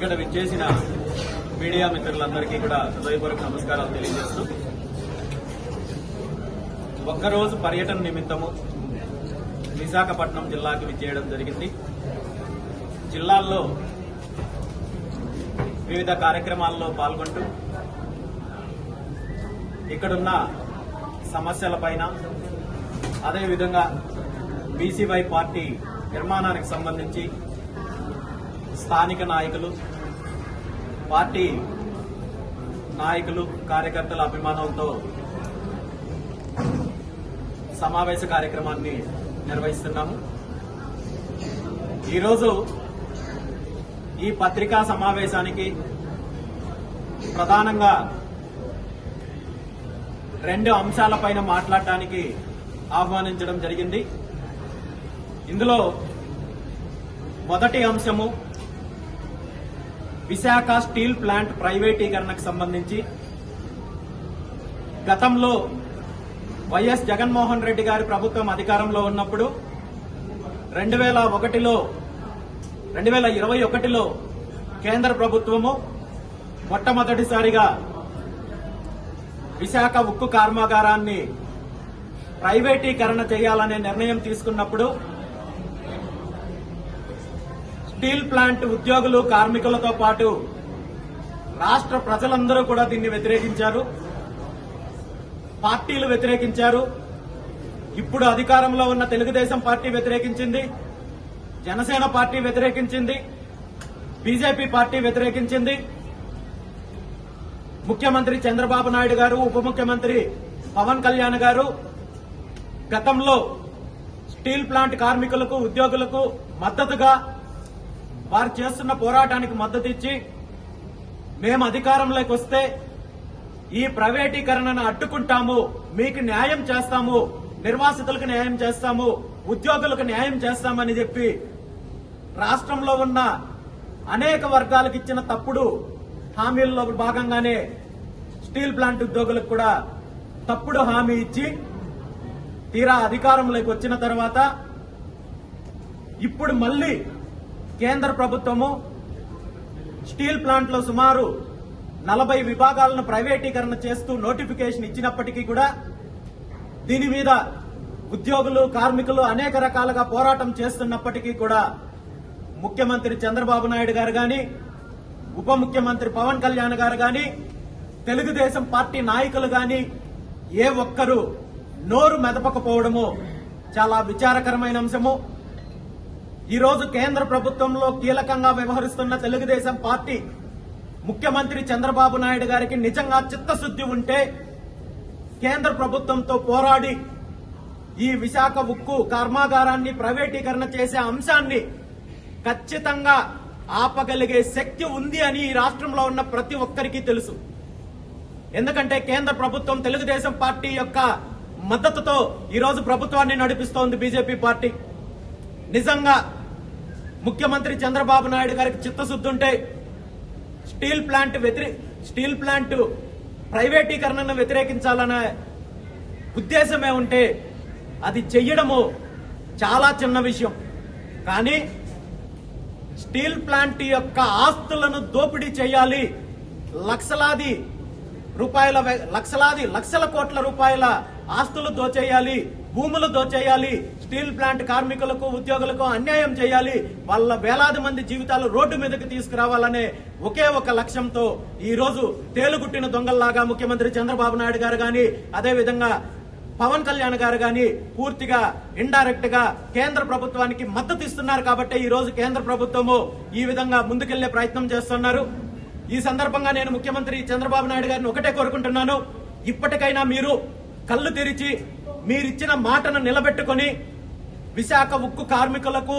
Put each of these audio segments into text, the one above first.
ఇక్కడ విచ్చేసిన మీడియా మిత్రులందరికీ కూడా హృదయపూర్వక నమస్కారాలు తెలియజేస్తూ ఒక్కరోజు పర్యటన నిమిత్తము విశాఖపట్నం జిల్లాకు విచ్చేయడం జరిగింది. జిల్లాల్లో వివిధ కార్యక్రమాల్లో పాల్గొంటూ ఇక్కడున్న సమస్యలపైన అదేవిధంగా బీసీవై పార్టీ నిర్మాణానికి సంబంధించి స్థానిక నాయకులు, పార్టీ నాయకులు, కార్యకర్తల అభిమానంతో సమావేశ కార్యక్రమాన్ని నిర్వహిస్తున్నాము. ఈరోజు ఈ పత్రికా సమావేశానికి ప్రధానంగా 2 అంశాలపైన మాట్లాడటానికి ఆహ్వానించడం జరిగింది. ఇందులో మొదటి అంశము విశాఖ స్టీల్ ప్లాంట్ ప్రైవేటీకరణకు సంబంధించి గతంలో వైఎస్ జగన్మోహన్ రెడ్డి గారి ప్రభుత్వం అధికారంలో ఉన్నప్పుడు 2021లో కేంద్ర ప్రభుత్వము మొట్టమొదటిసారిగా విశాఖ ఉక్కు కర్మాగారాన్ని ప్రైవేటీకరణ చేయాలనే నిర్ణయం తీసుకున్నప్పుడు స్టీల్ ప్లాంట్ ఉద్యోగులు, కార్మికులతో పాటు రాష్ట్ర ప్రజలందరూ కూడా దీన్ని వ్యతిరేకించారు. పార్టీలు వ్యతిరేకించారు. ఇప్పుడు అధికారంలో ఉన్న తెలుగుదేశం పార్టీ వ్యతిరేకించింది, జనసేన పార్టీ వ్యతిరేకించింది, బీజేపీ పార్టీ వ్యతిరేకించింది. ముఖ్యమంత్రి చంద్రబాబు నాయుడు గారు, ఉప ముఖ్యమంత్రి పవన్ కళ్యాణ్ గారు గతంలో స్టీల్ ప్లాంట్ కార్మికులకు, ఉద్యోగులకు మద్దతుగా వారు చేస్తున్న పోరాటానికి మద్దతు ఇచ్చి మేము అధికారంలోకి వస్తే ఈ ప్రైవేటీకరణను అడ్డుకుంటాము, మీకు న్యాయం చేస్తాము, నిర్వాసితులకు న్యాయం చేస్తాము, ఉద్యోగులకు న్యాయం చేస్తామని చెప్పి రాష్ట్రంలో ఉన్న అనేక వర్గాలకు ఇచ్చిన తప్పుడు హామీల్లో భాగంగానే స్టీల్ ప్లాంట్ ఉద్యోగులకు కూడా తప్పుడు హామీ ఇచ్చి తీరా అధికారంలోకి వచ్చిన తర్వాత ఇప్పుడు మళ్లీ కేంద్ర ప్రభుత్వము స్టీల్ ప్లాంట్ లో సుమారు 40 విభాగాలను ప్రైవేటీకరణ చేస్తూ నోటిఫికేషన్ ఇచ్చినప్పటికీ కూడా దీని మీద ఉద్యోగులు, కార్మికులు అనేక రకాలుగా పోరాటం చేస్తున్నప్పటికీ కూడా ముఖ్యమంత్రి చంద్రబాబు నాయుడు గారు గాని, ఉప ముఖ్యమంత్రి పవన్ కళ్యాణ్ గారు గాని, తెలుగుదేశం పార్టీ నాయకులు గాని ఏ ఒక్కరూ నోరు మెదపకపోవడము చాలా విచారకరమైన అంశము. ఈరోజు కేంద్ర ప్రభుత్వంలో కీలకంగా వ్యవహరిస్తున్న తెలుగుదేశం పార్టీ ముఖ్యమంత్రి చంద్రబాబు నాయుడు గారికి నిజంగా చిత్తశుద్ది ఉంటే కేంద్ర ప్రభుత్వంతో పోరాడి ఈ విశాఖ ఉక్కు కర్మాగారాన్ని ప్రైవేటీకరణ చేసే అంశాన్ని ఖచ్చితంగా ఆపగలిగే శక్తి ఉంది అని ఈ రాష్ట్రంలో ఉన్న ప్రతి ఒక్కరికి తెలుసు. ఎందుకంటే కేంద్ర ప్రభుత్వం తెలుగుదేశం పార్టీ యొక్క మద్దతుతో ఈరోజు ప్రభుత్వాన్ని నడిపిస్తోంది బీజేపీ పార్టీ. నిజంగా ముఖ్యమంత్రి చంద్రబాబు నాయుడు గారికి చిత్తశుద్ధి ఉంటే స్టీల్ ప్లాంట్ ప్రైవేటీకరణను వ్యతిరేకించాలనే ఉద్దేశమే ఉంటే అది చెయ్యడము చాలా చిన్న విషయం. కానీ స్టీల్ ప్లాంట్ యొక్క ఆస్తులను దోపిడీ చేయాలి, లక్షల కోట్ల రూపాయల ఆస్తులు దోచేయాలి, భూములు దోచేయాలి, స్టీల్ ప్లాంట్ కార్మికులకు, ఉద్యోగులకు అన్యాయం చేయాలి, వాళ్ళ వేలాది మంది జీవితాలు రోడ్డు మీదకి తీసుకురావాలనే ఒకే ఒక లక్ష్యంతో ఈ రోజు తేలుగుట్టిన దొంగల్లాగా ముఖ్యమంత్రి చంద్రబాబు నాయుడు గారు గాని, అదేవిధంగా పవన్ కళ్యాణ్ గారు గాని పూర్తిగా ఇండైరెక్ట్ గా కేంద్ర ప్రభుత్వానికి మద్దతు ఇస్తున్నారు. కాబట్టి ఈ రోజు కేంద్ర ప్రభుత్వము ఈ విధంగా ముందుకెళ్లే ప్రయత్నం చేస్తున్నారు. ఈ సందర్భంగా నేను ముఖ్యమంత్రి చంద్రబాబు నాయుడు గారిని ఒకటే కోరుకుంటున్నాను, ఇప్పటికైనా మీరు కళ్ళు తెరిచి మీరిచ్చిన మాటను నిలబెట్టుకుని విశాఖ ఉక్కు కార్మికులకు,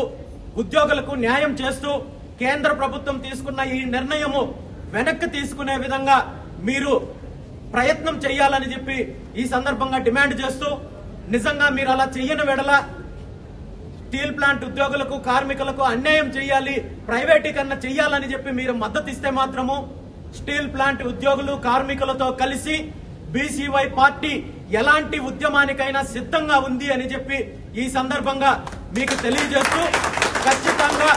ఉద్యోగులకు న్యాయం చేస్తూ కేంద్ర ప్రభుత్వం తీసుకున్న ఈ నిర్ణయము వెనక్కి తీసుకునే విధంగా మీరు ప్రయత్నం చేయాలని చెప్పి ఈ సందర్భంగా డిమాండ్ చేస్తూ, నిజంగా మీరు అలా చెయ్యని వెడల స్టీల్ ప్లాంట్ ఉద్యోగులకు, కార్మికులకు అన్యాయం చేయాలి, ప్రైవేటీకరణ చేయాలని చెప్పి మీరు మద్దతు ఇస్తే మాత్రము స్టీల్ ప్లాంట్ ఉద్యోగులు, కార్మికులతో కలిసి బీసీవై పార్టీ ఎలాంటి ఉద్యమానికైనా సిద్ధంగా ఉంది అని చెప్పి ఈ సందర్భంగా మీకు తెలియజేస్తూ ఖచ్చితంగా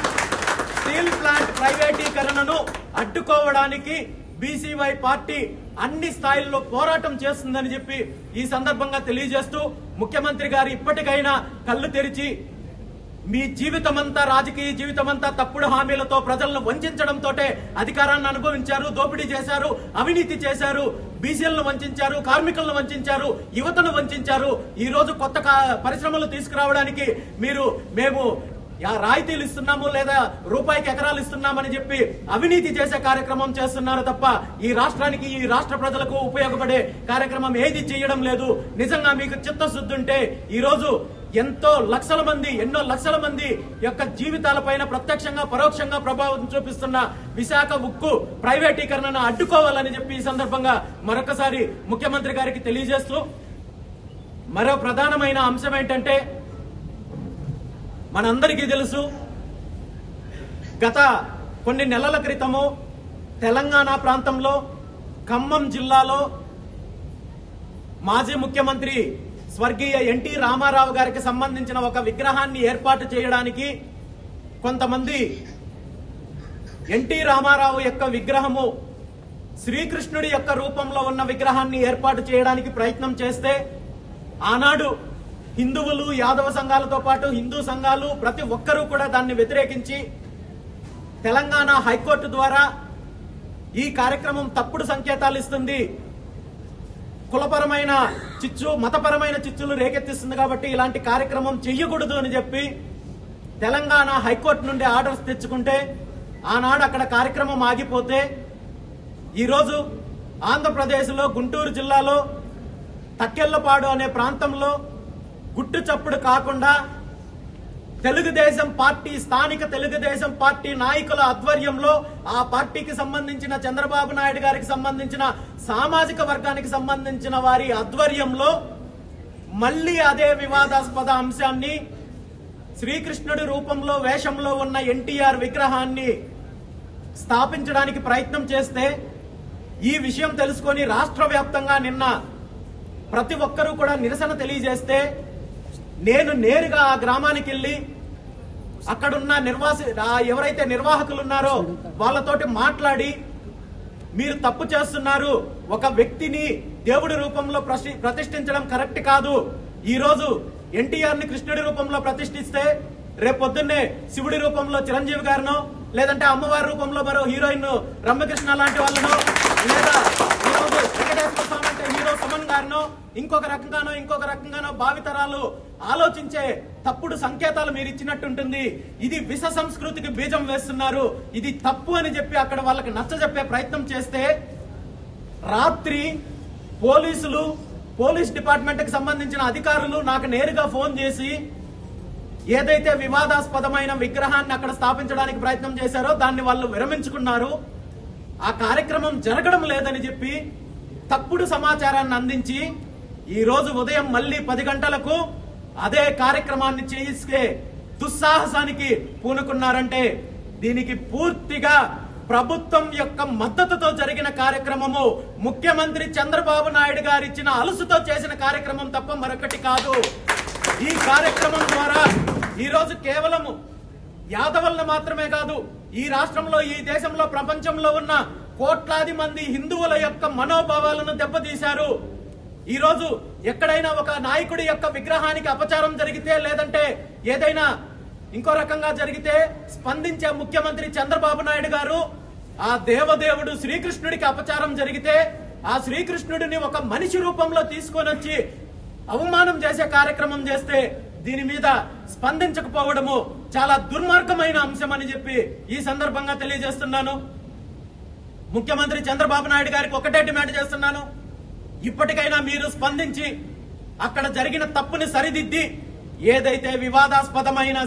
స్టీల్ ప్లాంట్ ప్రైవేటీకరణను అడ్డుకోవడానికి బీసీవై పార్టీ అన్ని స్థాయిల్లో పోరాటం చేస్తుందని చెప్పి ఈ సందర్భంగా తెలియజేస్తూ, ముఖ్యమంత్రి గారు ఇప్పటికైనా కళ్ళు తెరిచి మీ జీవితమంతా, రాజకీయ జీవితమంతా తప్పుడు హామీలతో ప్రజలను వంచడంతో అధికారాన్ని అనుభవించారు, దోపిడీ చేశారు, అవినీతి చేశారు, బీసీలను వంచారు, కార్మికులను వంచారు, యువతను వంచారు. ఈ రోజు కొత్త పరిశ్రమలు తీసుకురావడానికి మేము రాయితీలు ఇస్తున్నాము లేదా రూపాయికి ఎకరాలు ఇస్తున్నామని చెప్పి అవినీతి చేసే కార్యక్రమం చేస్తున్నారు తప్ప ఈ రాష్ట్రానికి, ఈ రాష్ట్ర ప్రజలకు ఉపయోగపడే కార్యక్రమం ఏది చేయడం లేదు. నిజంగా మీకు చిత్తశుద్ధి ఉంటే ఈ రోజు ఎన్నో లక్షల మంది యొక్క జీవితాలపైన ప్రత్యక్షంగా పరోక్షంగా ప్రభావం చూపిస్తున్న విశాఖ ఉక్కు ప్రైవేటీకరణను అడ్డుకోవాలని చెప్పి ఈ సందర్భంగా మరొకసారి ముఖ్యమంత్రి గారికి తెలియజేస్తూ, మరో ప్రధానమైన అంశం ఏంటంటే, మనందరికీ తెలుసు, గత కొన్ని నెలల క్రితము తెలంగాణ ప్రాంతంలో ఖమ్మం జిల్లాలో మాజీ ముఖ్యమంత్రి స్వర్గీయ ఎన్టీ రామారావు గారికి సంబంధించిన ఒక విగ్రహాన్ని ఏర్పాటు చేయడానికి కొంతమంది ఎన్టీ రామారావు యొక్క విగ్రహము శ్రీకృష్ణుడి యొక్క రూపంలో ఉన్న విగ్రహాన్ని ఏర్పాటు చేయడానికి ప్రయత్నం చేస్తే, ఆనాడు హిందువులు, యాదవ సంఘాలతో పాటు హిందూ సంఘాలు ప్రతి ఒక్కరూ కూడా దాన్ని వ్యతిరేకించి తెలంగాణ హైకోర్టు ద్వారా ఈ కార్యక్రమం తప్పుడు సంకేతాలు ఇస్తుంది, కులపరమైన చిచ్చు, మతపరమైన చిచ్చులు రేకెత్తిస్తుంది కాబట్టి ఇలాంటి కార్యక్రమం చెయ్యకూడదు అని చెప్పి తెలంగాణ హైకోర్టు నుండి ఆర్డర్స్ తెచ్చుకుంటే, ఆనాడు అక్కడ కార్యక్రమం ఆగిపోతే, ఈరోజు ఆంధ్రప్రదేశ్లో గుంటూరు జిల్లాలో తక్కెళ్లపాడు అనే ప్రాంతంలో గుట్టు చప్పుడు కాకుండా తెలుగుదేశం పార్టీ, స్థానిక తెలుగుదేశం పార్టీ నాయకుల ఆధ్వర్యంలో ఆ పార్టీకి సంబంధించిన చంద్రబాబు నాయుడు గారికి సంబంధించిన సామాజిక వర్గానికి సంబంధించిన వారి ఆధ్వర్యంలో మళ్లీ అదే వివాదాస్పద అంశాన్ని, శ్రీకృష్ణుడి రూపంలో వేషంలో ఉన్న ఎన్టీఆర్ విగ్రహాన్ని స్థాపించడానికి ప్రయత్నం చేస్తే, ఈ విషయం తెలుసుకొని రాష్ట్ర వ్యాప్తంగా నిన్న ప్రతి ఒక్కరూ కూడా నిరసన తెలియజేస్తే, నేను నేరుగా ఆ గ్రామానికి వెళ్లి అక్కడున్న ఎవరైతే నిర్వాహకులు ఉన్నారో వాళ్ళతోటి మాట్లాడి, మీరు తప్పు చేస్తున్నారు, ఒక వ్యక్తిని దేవుడి రూపంలో ప్రతిష్ఠించడం కరెక్ట్ కాదు. ఈ రోజు ఎన్టీఆర్ ని కృష్ణుడి రూపంలో ప్రతిష్ఠిస్తే రేపొద్దున్నే శివుడి రూపంలో చిరంజీవి గారినో, లేదంటే అమ్మవారి రూపంలో మరో హీరోయిన్ రమ్యకృష్ణ లాంటి వాళ్ళనో, లేదా ఈరోజు వెంకటేశ్వర స్వామి అంటే హీరో సుమన్ గారినో ఇంకొక రకంగానో భావితరాలు ఆలోచించే తప్పుడు సంకేతాలు మీరు ఇచ్చినట్టుంటుంది. ఇది విష సంస్కృతికి బీజం వేస్తున్నారు, ఇది తప్పు అని చెప్పి అక్కడ వాళ్ళకి నచ్చజెప్పే ప్రయత్నం చేస్తే, రాత్రి పోలీస్ డిపార్ట్మెంట్ కి సంబంధించిన అధికారులు నాకు నేరుగా ఫోన్ చేసి ఏదైతే వివాదాస్పదమైన విగ్రహాన్ని అక్కడ స్థాపించడానికి ప్రయత్నం చేశారో దాన్ని వాళ్ళు విరమించుకున్నారు, ఆ కార్యక్రమం జరగడం లేదని చెప్పి తప్పుడు సమాచారాన్ని అందించి ఈ రోజు ఉదయం మళ్లీ 10 గంటలకు అదే కార్యక్రమాన్ని చేయిస్తే దుస్సాహసానికి పూనుకున్నారంటే దీనికి పూర్తిగా ప్రభుత్వం యొక్క మద్దతుతో జరిగిన కార్యక్రమము, ముఖ్యమంత్రి చంద్రబాబు నాయుడు గారు ఇచ్చిన అలుసుతో చేసిన కార్యక్రమం తప్ప మరొకటి కాదు. ఈ కార్యక్రమం ద్వారా ఈ రోజు కేవలం యాదవులను మాత్రమే కాదు, ఈ రాష్ట్రంలో, ఈ దేశంలో, ప్రపంచంలో ఉన్న కోట్లాది మంది హిందువుల యొక్క మనోభావాలను దెబ్బతీశారు. ఈ రోజు ఎక్కడైనా ఒక నాయకుడి యొక్క విగ్రహానికి అపచారం జరిగితే, లేదంటే ఏదైనా ఇంకో రకంగా జరిగితే స్పందించే ముఖ్యమంత్రి చంద్రబాబు నాయుడు గారు, ఆ దేవదేవుడు శ్రీకృష్ణుడికి అపచారం జరిగితే ఆ శ్రీకృష్ణుడిని ఒక మనిషి రూపంలో తీసుకొని వచ్చి అవమానం చేసే కార్యక్రమం చేస్తే దీని మీద స్పందించకపోవడము చాలా దుర్మార్గమైన అంశం అని చెప్పి ఈ సందర్భంగా తెలియజేస్తున్నాను. ముఖ్యమంత్రి చంద్రబాబు నాయుడు గారికి ఒకటే డిమాండ్ చేస్తున్నాను, ఇప్పటికైనా మీరు స్పందించి అక్కడ జరిగిన తప్పుని సరిదిద్ది ఏదైతే వివాదాస్పదమైన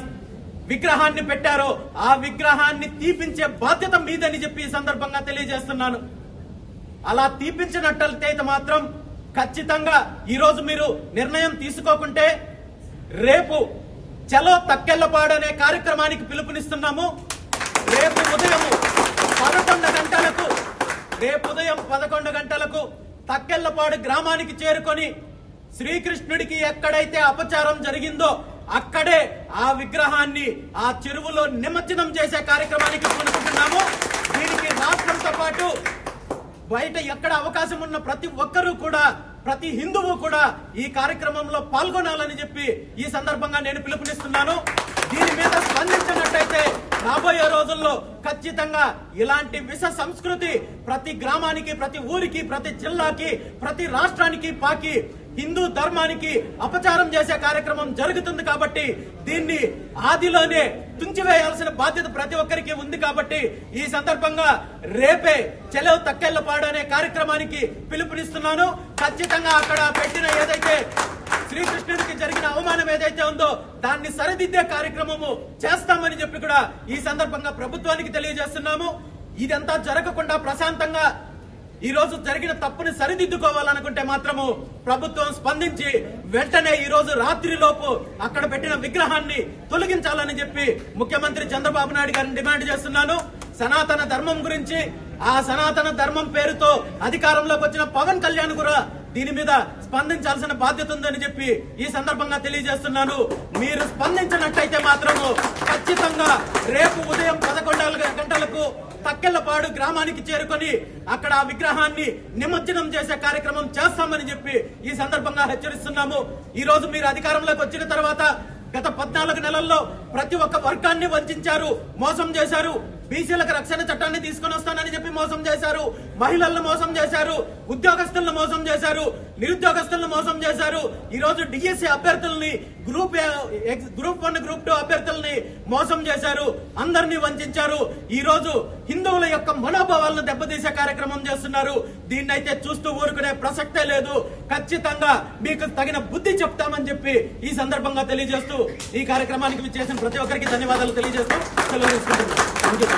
విగ్రహాన్ని పెట్టారో ఆ విగ్రహాన్ని తీపించే బాధ్యత మీదని చెప్పి ఈ సందర్భంగా తెలియజేస్తున్నాను. అలా తీపించినట్లయితే మాత్రం ఖచ్చితంగా ఈ రోజు మీరు నిర్ణయం తీసుకోకుంటే రేపు చలో తక్కెళ్లపాడు అనే కార్యక్రమానికి పిలుపునిస్తున్నాము. రేపు ఉదయం 11 గంటలకు తక్కెళ్లపాడు గ్రామానికి చేరుకొని శ్రీకృష్ణుడికి ఎక్కడైతే అపచారం జరిగిందో అక్కడే ఆ విగ్రహాన్ని ఆ చెరువులో నిమజ్జనం చేసే కార్యక్రమానికి పూనుకుంటున్నాము. దీనికి రాష్ట్రంతో పాటు బయట ఎక్కడ అవకాశం ఉన్న ప్రతి ఒక్కరూ కూడా, ప్రతి హిందువు కూడా ఈ కార్యక్రమంలో పాల్గొనాలని చెప్పి ఈ సందర్భంగా నేను పిలుపునిస్తున్నాను. దీని మీద స్పందించినట్టయితే రాబోయే రోజుల్లో ఖచ్చితంగా ఇలాంటి విష సంస్కృతి ప్రతి గ్రామానికి, ప్రతి ఊరికి, ప్రతి జిల్లాకి, ప్రతి రాష్ట్రానికి పాకి హిందూ ధర్మానికి అపచారం చేసే కార్యక్రమం జరుగుతుంది. కాబట్టి దీన్ని ఆదిలోనే తుంచివేయాల్సిన బాధ్యత ప్రతి ఒక్కరికి ఉంది. కాబట్టి ఈ సందర్భంగా రేపే చెలో తక్కెళ్లపాడు అనే కార్యక్రమానికి పిలుపునిస్తున్నాను. ఖచ్చితంగా అక్కడ పెట్టిన ఏదైతే శ్రీకృష్ణుడికి జరిగిన అవమానం ఏదైతే ఉందో దాన్ని సరిదిద్దే కార్యక్రమము చేస్తామని చెప్పి కూడా ఈ సందర్భంగా ప్రభుత్వానికి తెలియజేస్తున్నాము. ఇదంతా జరగకుండా ప్రశాంతంగా ఈ రోజు జరిగిన తప్పుని సరిదిద్దుకోవాలనుకుంటే మాత్రము ప్రభుత్వం స్పందించి వెంటనే ఈ రోజు రాత్రిలోపు అక్కడ పెట్టిన విగ్రహాన్ని తొలగించాలని చెప్పి ముఖ్యమంత్రి చంద్రబాబు నాయుడు గారిని డిమాండ్ చేస్తున్నాను. సనాతన ధర్మం గురించి, ఆ సనాతన ధర్మం పేరుతో అధికారంలోకి వచ్చిన పవన్ కళ్యాణ్ కూడా దీని మీద స్పందించాల్సిన బాధ్యత ఉందని చెప్పి ఈ సందర్భంగా తెలియజేస్తున్నాను. మీరు స్పందించినట్టయితే మాత్రము ఖచ్చితంగా రేపు ఉదయం 11 గంటలకు తక్కెళ్లపాడు గ్రామానికి చేరుకొని అక్కడ ఆ విగ్రహాన్ని నిమజ్జనం చేసే కార్యక్రమం చేస్తామని చెప్పి ఈ సందర్భంగా హెచ్చరిస్తున్నాము. ఈ రోజు మీరు అధికారంలోకి వచ్చిన తర్వాత గత 14 నెలల్లో ప్రతి ఒక్క వర్గాన్ని వంచారు, మోసం చేశారు. బీసీలకు రక్షణ చట్టాన్ని తీసుకుని వస్తానని చెప్పి మోసం చేశారు, మహిళలను మోసం చేశారు, ఉద్యోగస్తులను మోసం చేశారు, నిరుద్యోగస్తులను మోసం చేశారు. ఈ రోజు డిఎస్సీ అభ్యర్థుల్ని, గ్రూప్ 1, గ్రూప్ 2 అభ్యర్థుల్ని మోసం చేశారు, అందరినీ వంచారు. ఈ రోజు హిందువుల యొక్క మనోభావాలను దెబ్బతీసే కార్యక్రమం చేస్తున్నారు. దీన్నైతే చూస్తూ ఊరుకునే ప్రసక్తే లేదు. ఖచ్చితంగా మీకు తగిన బుద్ధి చెప్తామని చెప్పి ఈ సందర్భంగా తెలియజేస్తూ ఈ కార్యక్రమానికి చేసిన ప్రతి ఒక్కరికి ధన్యవాదాలు తెలియజేస్తూ సెలవు తీసుకుంటున్నాను.